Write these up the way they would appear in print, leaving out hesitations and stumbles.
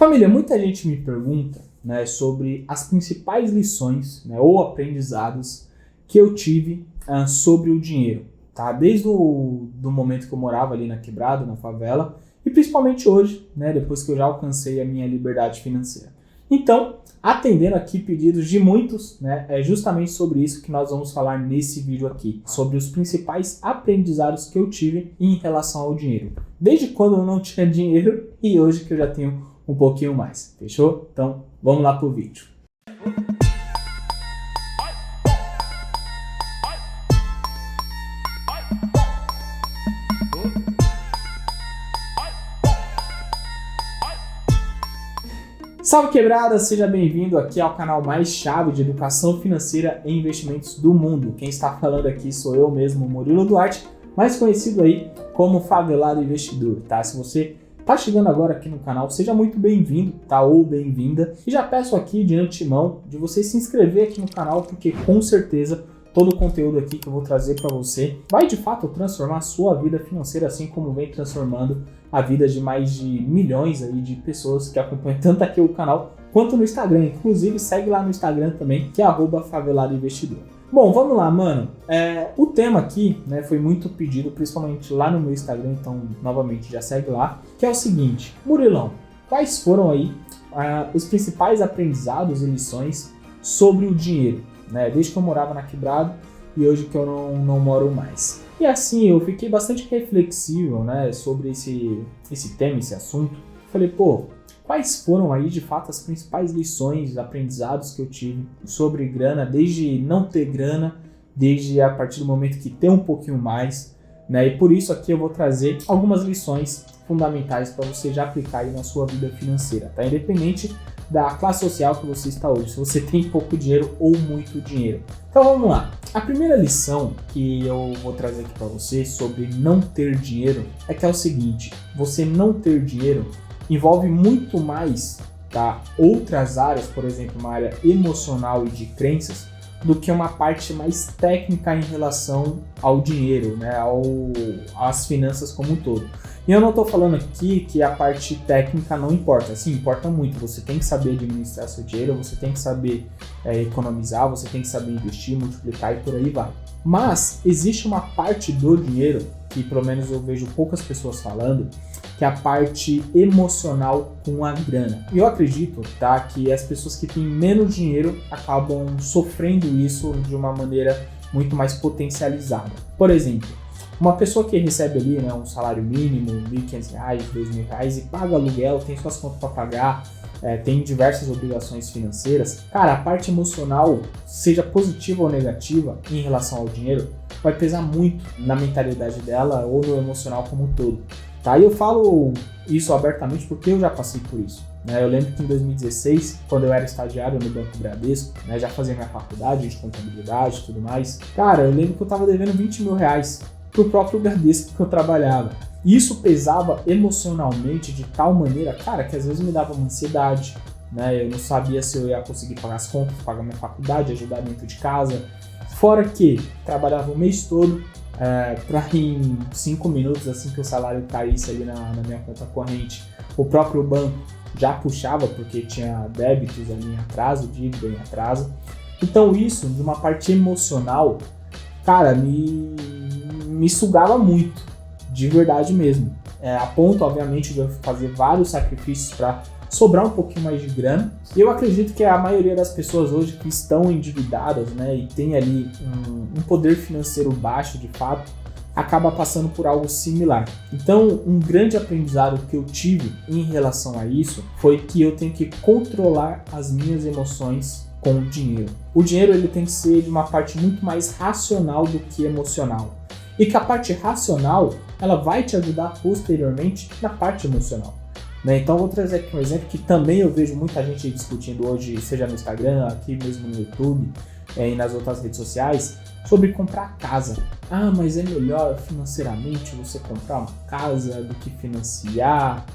Família, muita gente me pergunta, né, sobre as principais lições, né, ou aprendizados que eu tive sobre o dinheiro, tá? Desde o do momento que eu morava ali na quebrada, na favela, e principalmente hoje, né, depois que eu já alcancei a minha liberdade financeira. Então, atendendo aqui pedidos de muitos, né, é justamente sobre isso que nós vamos falar nesse vídeo aqui, sobre os principais aprendizados que eu tive em relação ao dinheiro. Desde quando eu não tinha dinheiro e hoje que eu já tenho um pouquinho mais, fechou? Então, vamos lá pro vídeo. Salve quebrada, seja bem-vindo aqui ao canal mais chave de educação financeira e investimentos do mundo. Quem está falando aqui sou eu mesmo, Murilo Duarte, mais conhecido aí como Favelado Investidor, tá? Se você tá chegando agora aqui no canal, seja muito bem-vindo, tá? Ou bem-vinda. E já peço aqui de antemão de você se inscrever aqui no canal, porque com certeza todo o conteúdo aqui que eu vou trazer para você vai de fato transformar a sua vida financeira, assim como vem transformando a vida de mais de milhões aí de pessoas que acompanham tanto aqui o canal quanto no Instagram. Inclusive segue lá no Instagram também, que é @faveladoinvestidor. Bom, vamos lá, mano. O tema aqui, né, foi muito pedido, principalmente lá no meu Instagram, então novamente já segue lá, que é o seguinte: Murilão, quais foram aí os principais aprendizados e lições sobre o dinheiro, né, desde que eu morava na quebrada e hoje que eu não moro mais? E assim, eu fiquei bastante reflexivo, né, sobre esse tema, esse assunto. Falei, pô, quais foram aí de fato as principais lições, aprendizados que eu tive sobre grana, desde não ter grana, desde a partir do momento que tem um pouquinho mais, né? E por isso aqui eu vou trazer algumas lições fundamentais para você já aplicar aí na sua vida financeira, tá? Independente da classe social que você está hoje, se você tem pouco dinheiro ou muito dinheiro. Então vamos lá. A primeira lição que eu vou trazer aqui para você sobre não ter dinheiro é que é o seguinte: você não ter dinheiro envolve muito mais, tá, outras áreas, por exemplo, uma área emocional e de crenças, do que uma parte mais técnica em relação ao dinheiro, né, às finanças como um todo. E eu não estou falando aqui que a parte técnica não importa, sim, importa muito. Você tem que saber administrar seu dinheiro, você tem que saber economizar, você tem que saber investir, multiplicar e por aí vai. Mas existe uma parte do dinheiro que pelo menos eu vejo poucas pessoas falando, que é a parte emocional com a grana. E eu acredito, tá, que as pessoas que têm menos dinheiro acabam sofrendo isso de uma maneira muito mais potencializada. Por exemplo, uma pessoa que recebe ali, né, um salário mínimo, R$1.500, R$2.000 e paga aluguel, tem suas contas para pagar, tem diversas obrigações financeiras, cara, a parte emocional, seja positiva ou negativa em relação ao dinheiro, vai pesar muito na mentalidade dela ou no emocional como um todo. Tá? E eu falo isso abertamente porque eu já passei por isso. Né? Eu lembro que em 2016, quando eu era estagiário no Banco Bradesco, né, já fazia minha faculdade de contabilidade e tudo mais, cara, eu lembro que eu estava devendo R$20.000 pro próprio Bradesco que eu trabalhava. E isso pesava emocionalmente de tal maneira, cara, que às vezes me dava uma ansiedade, né? Eu não sabia se eu ia conseguir pagar as contas, pagar minha faculdade, ajudar dentro de casa. Fora que trabalhava o mês todo, para em 5 minutos, assim que o salário caísse ali na minha conta corrente, o próprio banco já puxava, porque tinha débitos ali em atraso, dívida em atraso. Então isso, de uma parte emocional, cara, me sugava muito, de verdade mesmo. A ponto, obviamente, de eu fazer vários sacrifícios para sobrar um pouquinho mais de grana. E eu acredito que a maioria das pessoas hoje que estão endividadas, né, e tem ali um poder financeiro baixo de fato, acaba passando por algo similar. Então, um grande aprendizado que eu tive em relação a isso foi que eu tenho que controlar as minhas emoções com o dinheiro. O dinheiro ele tem que ser de uma parte muito mais racional do que emocional. E que a parte racional, ela vai te ajudar posteriormente na parte emocional. Né? Então, vou trazer aqui um exemplo que também eu vejo muita gente discutindo hoje, seja no Instagram, aqui mesmo no YouTube e nas outras redes sociais, sobre comprar casa. Ah, mas é melhor financeiramente você comprar uma casa do que financiar,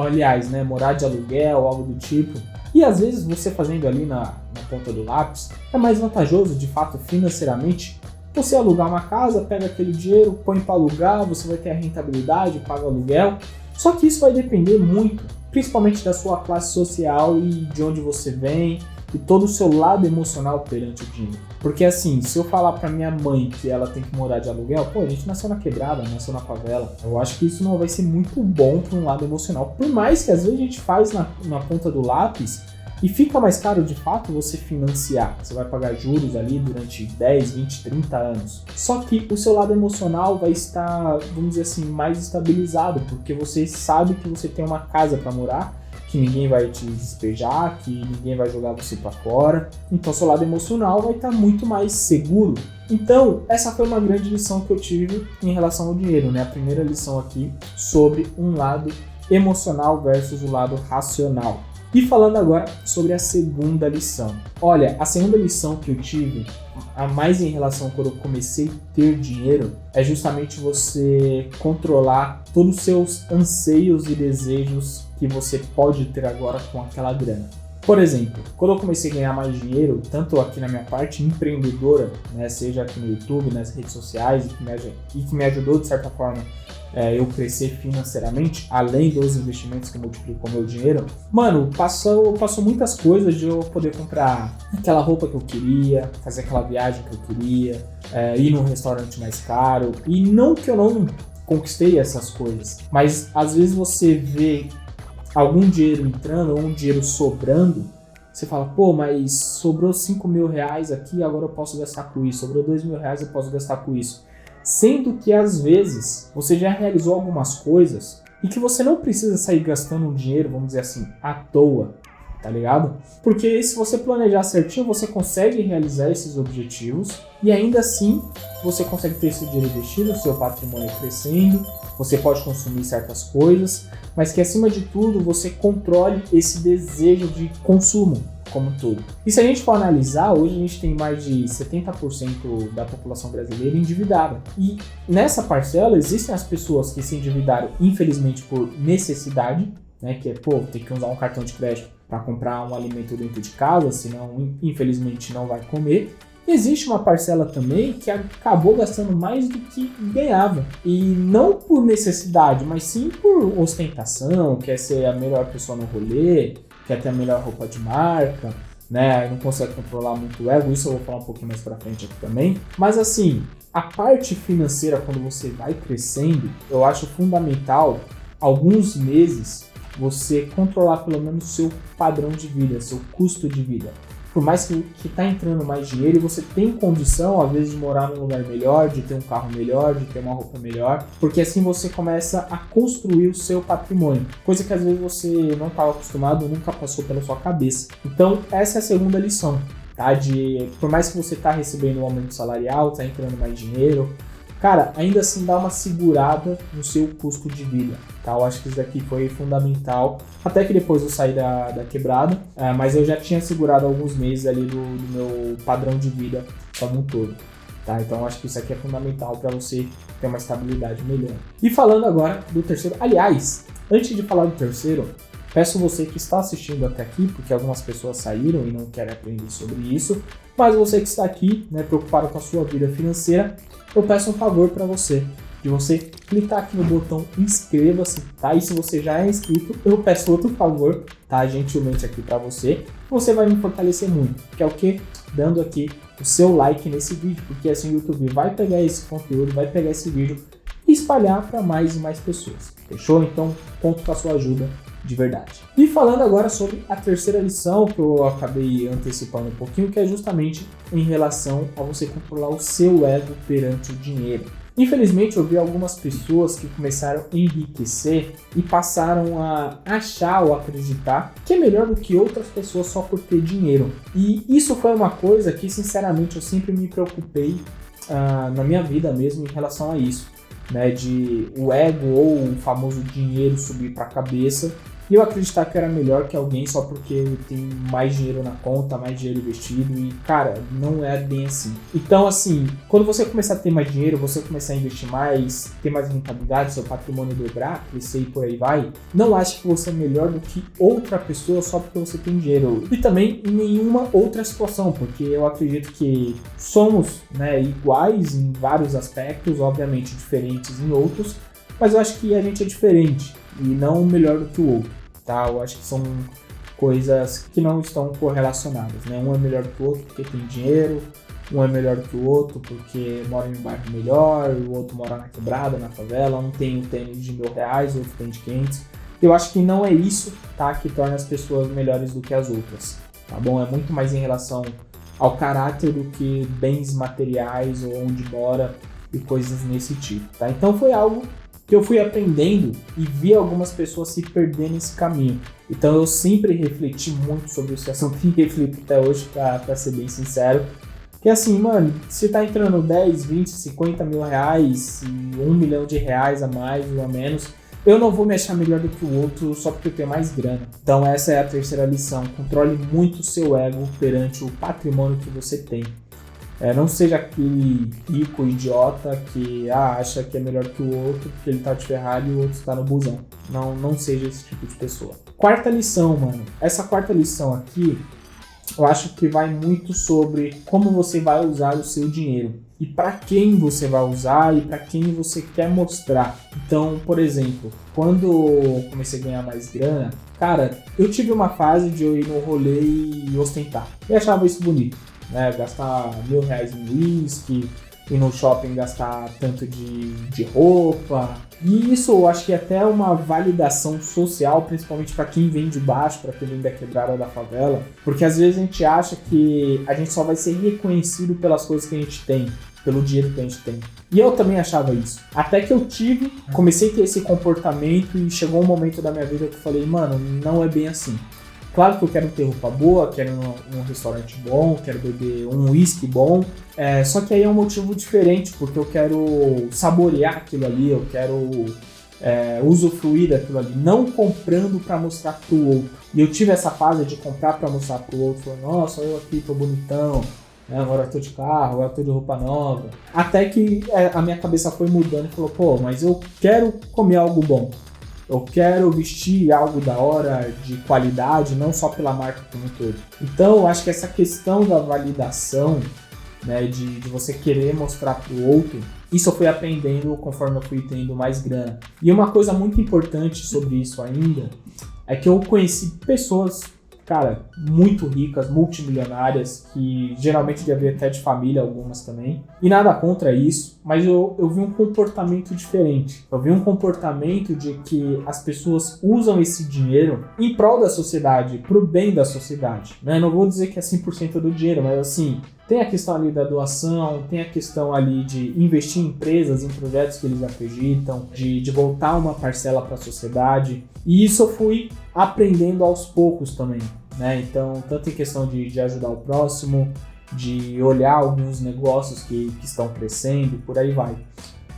aliás, né, morar de aluguel, algo do tipo. E às vezes você fazendo ali na ponta do lápis, é mais vantajoso de fato financeiramente você alugar uma casa, pega aquele dinheiro, põe para alugar, você vai ter a rentabilidade, paga o aluguel. Só que isso vai depender muito principalmente da sua classe social e de onde você vem e todo o seu lado emocional perante o dinheiro. Porque assim, se eu falar pra minha mãe que ela tem que morar de aluguel, pô, a gente nasceu na quebrada, nasceu na favela, eu acho que isso não vai ser muito bom para um lado emocional. Por mais que às vezes a gente faz na ponta do lápis e fica mais caro de fato você financiar. Você vai pagar juros ali durante 10, 20, 30 anos. Só que o seu lado emocional vai estar, vamos dizer assim, mais estabilizado, porque você sabe que você tem uma casa para morar, que ninguém vai te despejar, que ninguém vai jogar você para fora. Então seu lado emocional vai estar muito mais seguro. Então essa foi uma grande lição que eu tive em relação ao dinheiro, né? A primeira lição aqui sobre um lado emocional versus o lado racional. E falando agora sobre a segunda lição. Olha, a segunda lição que eu tive, a mais em relação quando eu comecei a ter dinheiro, é justamente você controlar todos os seus anseios e desejos que você pode ter agora com aquela grana. Por exemplo, quando eu comecei a ganhar mais dinheiro, tanto aqui na minha parte empreendedora, né, seja aqui no YouTube, nas redes sociais, e que me ajudou de certa forma eu crescer financeiramente, além dos investimentos que multiplicou meu dinheiro, mano, passou muitas coisas de eu poder comprar aquela roupa que eu queria, fazer aquela viagem que eu queria, ir num restaurante mais caro, e não que eu não conquistei essas coisas, mas às vezes você vê algum dinheiro entrando ou um dinheiro sobrando, você fala, pô, mas sobrou 5 mil reais aqui, agora eu posso gastar com isso, sobrou 2 mil reais, eu posso gastar com isso. Sendo que às vezes você já realizou algumas coisas e que você não precisa sair gastando um dinheiro, vamos dizer assim, à toa, tá ligado? Porque se você planejar certinho, você consegue realizar esses objetivos e ainda assim você consegue ter esse dinheiro investido, o seu patrimônio crescendo, você pode consumir certas coisas, mas que acima de tudo você controle esse desejo de consumo como um todo. E se a gente for analisar, hoje a gente tem mais de 70% da população brasileira endividada. E nessa parcela existem as pessoas que se endividaram infelizmente por necessidade, né, que é, pô, tem que usar um cartão de crédito para comprar um alimento dentro de casa, senão infelizmente não vai comer. Existe uma parcela também que acabou gastando mais do que ganhava. E não por necessidade, mas sim por ostentação, quer ser a melhor pessoa no rolê, quer ter a melhor roupa de marca, né? Não consegue controlar muito o ego, isso eu vou falar um pouquinho mais pra frente aqui também. Mas assim, a parte financeira, quando você vai crescendo, eu acho fundamental, alguns meses, você controlar pelo menos o seu padrão de vida, seu custo de vida. Por mais que tá entrando mais dinheiro e você tem condição, às vezes, de morar num lugar melhor, de ter um carro melhor, de ter uma roupa melhor, porque assim você começa a construir o seu patrimônio, coisa que às vezes você não estava acostumado, nunca passou pela sua cabeça. Então, essa é a segunda lição, tá? Por mais que você tá recebendo um aumento salarial, tá entrando mais dinheiro, cara, ainda assim dá uma segurada no seu custo de vida, tá? Eu acho que isso daqui foi fundamental, até que depois eu saí da quebrada, mas eu já tinha segurado alguns meses ali do meu padrão de vida como um todo, tá? Então eu acho que isso aqui é fundamental para você ter uma estabilidade melhor. E falando agora do terceiro, aliás, antes de falar do terceiro, peço você que está assistindo até aqui, porque algumas pessoas saíram e não querem aprender sobre isso, mas você que está aqui, né, preocupado com a sua vida financeira, eu peço um favor para você, de você clicar aqui no botão inscreva-se, tá? E se você já é inscrito, eu peço outro favor, tá? Gentilmente aqui para você, você vai me fortalecer muito, que é o que? Dando aqui o seu like nesse vídeo, porque assim o YouTube vai pegar esse conteúdo, vai pegar esse vídeo e espalhar para mais e mais pessoas, fechou? Então, conto com a sua ajuda de verdade. E falando agora sobre a terceira lição, que eu acabei antecipando um pouquinho, que é justamente em relação a você controlar o seu ego perante o dinheiro. Infelizmente eu vi algumas pessoas que começaram a enriquecer e passaram a achar ou acreditar que é melhor do que outras pessoas só por ter dinheiro. E isso foi uma coisa que sinceramente eu sempre me preocupei na minha vida mesmo em relação a isso, né, de o ego ou o famoso dinheiro subir para a cabeça e eu acreditar que era melhor que alguém só porque tem mais dinheiro na conta, mais dinheiro investido e, cara, não é bem assim. Então, assim, quando você começar a ter mais dinheiro, você começar a investir mais, ter mais rentabilidade, seu patrimônio dobrar, crescer e por aí vai, não ache que você é melhor do que outra pessoa só porque você tem dinheiro. E também em nenhuma outra situação, porque eu acredito que somos, né, iguais em vários aspectos, obviamente diferentes em outros, mas eu acho que a gente é diferente e não melhor do que o outro. tá? Eu acho que são coisas que não estão correlacionadas, né? Um é melhor que o outro porque tem dinheiro, um é melhor que o outro porque mora em um bairro melhor, o outro mora na quebrada, na favela, um tem um tênis de R$ 1.000, o outro tem de 500. Eu acho que não é isso, tá, que torna as pessoas melhores do que as outras, tá bom? É muito mais em relação ao caráter do que bens materiais ou onde mora e coisas nesse tipo, tá? Então foi algo que eu fui aprendendo e vi algumas pessoas se perder nesse caminho. Então eu sempre refleti muito sobre esse assunto e reflito até hoje, pra ser bem sincero. Que assim, mano, se tá entrando 10, 20, 50 mil reais e R$ 1 milhão a mais ou a menos, eu não vou me achar melhor do que o outro só porque eu tenho mais grana. Então essa é a terceira lição. Controle muito o seu ego perante o patrimônio que você tem. Não seja aquele rico idiota que acha que é melhor que o outro porque ele tá de Ferrari e o outro está no busão. Não seja esse tipo de pessoa. Quarta lição, mano. Essa quarta lição aqui, eu acho que vai muito sobre como você vai usar o seu dinheiro. E para quem você vai usar e para quem você quer mostrar. Então, por exemplo, quando eu comecei a ganhar mais grana, cara, eu tive uma fase de eu ir no rolê e ostentar. Eu achava isso bonito, né? Gastar R$ 1.000 em whisky, ir no shopping gastar tanto de roupa. E isso eu acho que é até uma validação social, principalmente para quem vem de baixo, para quem vem da quebrada da favela. Porque às vezes a gente acha que a gente só vai ser reconhecido pelas coisas que a gente tem, pelo dinheiro que a gente tem. E eu também achava isso. Até que eu comecei a ter esse comportamento e chegou um momento da minha vida que eu falei, mano, não é bem assim. Claro que eu quero ter roupa boa, quero ir num restaurante bom, quero beber um whisky bom, só que aí é um motivo diferente, porque eu quero saborear aquilo ali, eu quero usufruir daquilo ali, não comprando para mostrar pro outro. E eu tive essa fase de comprar para mostrar pro outro, falando, nossa, eu aqui tô bonitão, agora eu tô de carro, agora eu tô de roupa nova. Até que a minha cabeça foi mudando e falou, pô, mas eu quero comer algo bom. Eu quero vestir algo da hora, de qualidade, não só pela marca como um todo. Então, eu acho que essa questão da validação, né, de você querer mostrar para o outro, isso eu fui aprendendo conforme eu fui tendo mais grana. E uma coisa muito importante sobre isso ainda, é que eu conheci pessoas, cara, muito ricas, multimilionárias, que geralmente devia até de família, algumas também. E nada contra isso, mas eu vi um comportamento diferente. Eu vi um comportamento de que as pessoas usam esse dinheiro em prol da sociedade, pro bem da sociedade, né? Não vou dizer que é 100% do dinheiro, mas assim, tem a questão ali da doação, tem a questão ali de investir em empresas, em projetos que eles acreditam, de voltar uma parcela para a sociedade. E isso eu fui aprendendo aos poucos também, né? Então, tanto em questão de ajudar o próximo, de olhar alguns negócios que estão crescendo e por aí vai.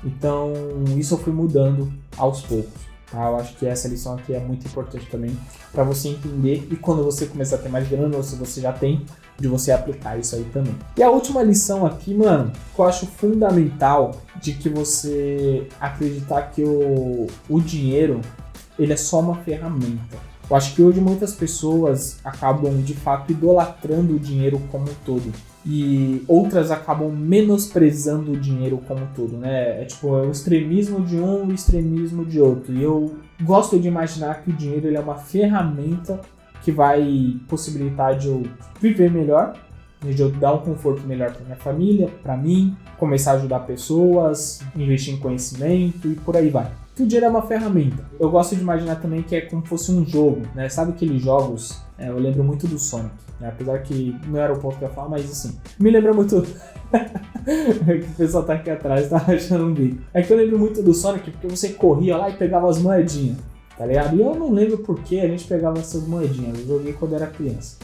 Então, isso eu fui mudando aos poucos. Tá? Eu acho que essa lição aqui é muito importante também para você entender e quando você começar a ter mais grana, ou se você já tem, de você aplicar isso aí também. E a última lição aqui, mano, que eu acho fundamental de que você acreditar que o dinheiro, ele é só uma ferramenta. Eu acho que hoje muitas pessoas acabam, de fato, idolatrando o dinheiro como um todo. E outras acabam menosprezando o dinheiro como um todo, né? É o extremismo de um e o extremismo de outro. E eu gosto de imaginar que o dinheiro ele é uma ferramenta que vai possibilitar de eu viver melhor, de eu dar um conforto melhor para minha família, para mim, começar a ajudar pessoas, investir em conhecimento e por aí vai. Que o dinheiro é uma ferramenta. Eu gosto de imaginar também que é como se fosse um jogo, né? Sabe aqueles jogos? Eu lembro muito do Sonic, né? Apesar que não era o ponto que eu ia falar, mas assim, me lembra muito... o pessoal tá aqui atrás, tá achando um vídeo. É que eu lembro muito do Sonic porque você corria lá e pegava as moedinhas, tá ligado? E eu não lembro por que a gente pegava essas moedinhas, eu joguei quando era criança.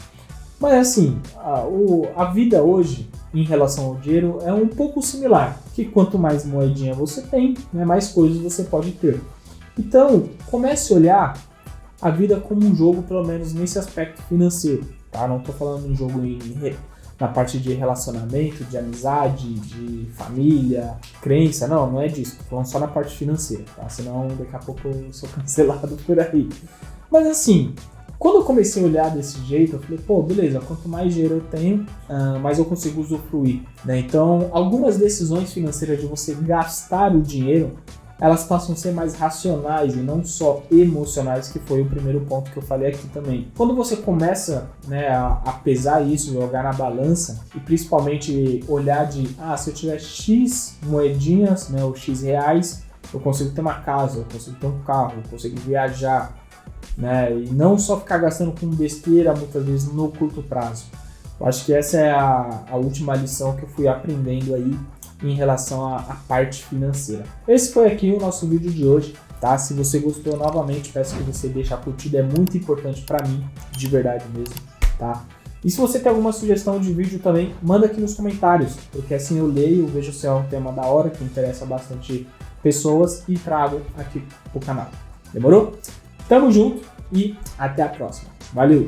Mas assim, a vida hoje, em relação ao dinheiro, é um pouco similar. Que quanto mais moedinha você tem, né, mais coisas você pode ter. Então, comece a olhar a vida como um jogo, pelo menos nesse aspecto financeiro. Tá? Não estou falando de um jogo na parte de relacionamento, de amizade, de família, crença. Não é disso. Estou falando só na parte financeira. Tá? Senão, daqui a pouco eu sou cancelado por aí. Mas assim... Quando eu comecei a olhar desse jeito, eu falei, pô, beleza, quanto mais dinheiro eu tenho, mais eu consigo usufruir, né? Então, algumas decisões financeiras de você gastar o dinheiro, elas passam a ser mais racionais e não só emocionais, que foi o primeiro ponto que eu falei aqui também. Quando você começa, né, a pesar isso, jogar na balança e principalmente olhar de, se eu tiver X moedinhas, né, ou X reais, eu consigo ter uma casa, eu consigo ter um carro, eu consigo viajar, né, e não só ficar gastando com besteira muitas vezes no curto prazo. Eu acho que essa é a última lição que eu fui aprendendo aí em relação à parte financeira. Esse foi aqui o nosso vídeo de hoje, tá? Se você gostou, novamente, peço que você deixe a curtida, é muito importante para mim, de verdade mesmo, tá? E se você tem alguma sugestão de vídeo também, manda aqui nos comentários, porque assim eu leio, vejo se é um tema da hora, que interessa bastante pessoas e trago aqui pro canal. Demorou? Tamo junto e até a próxima. Valeu!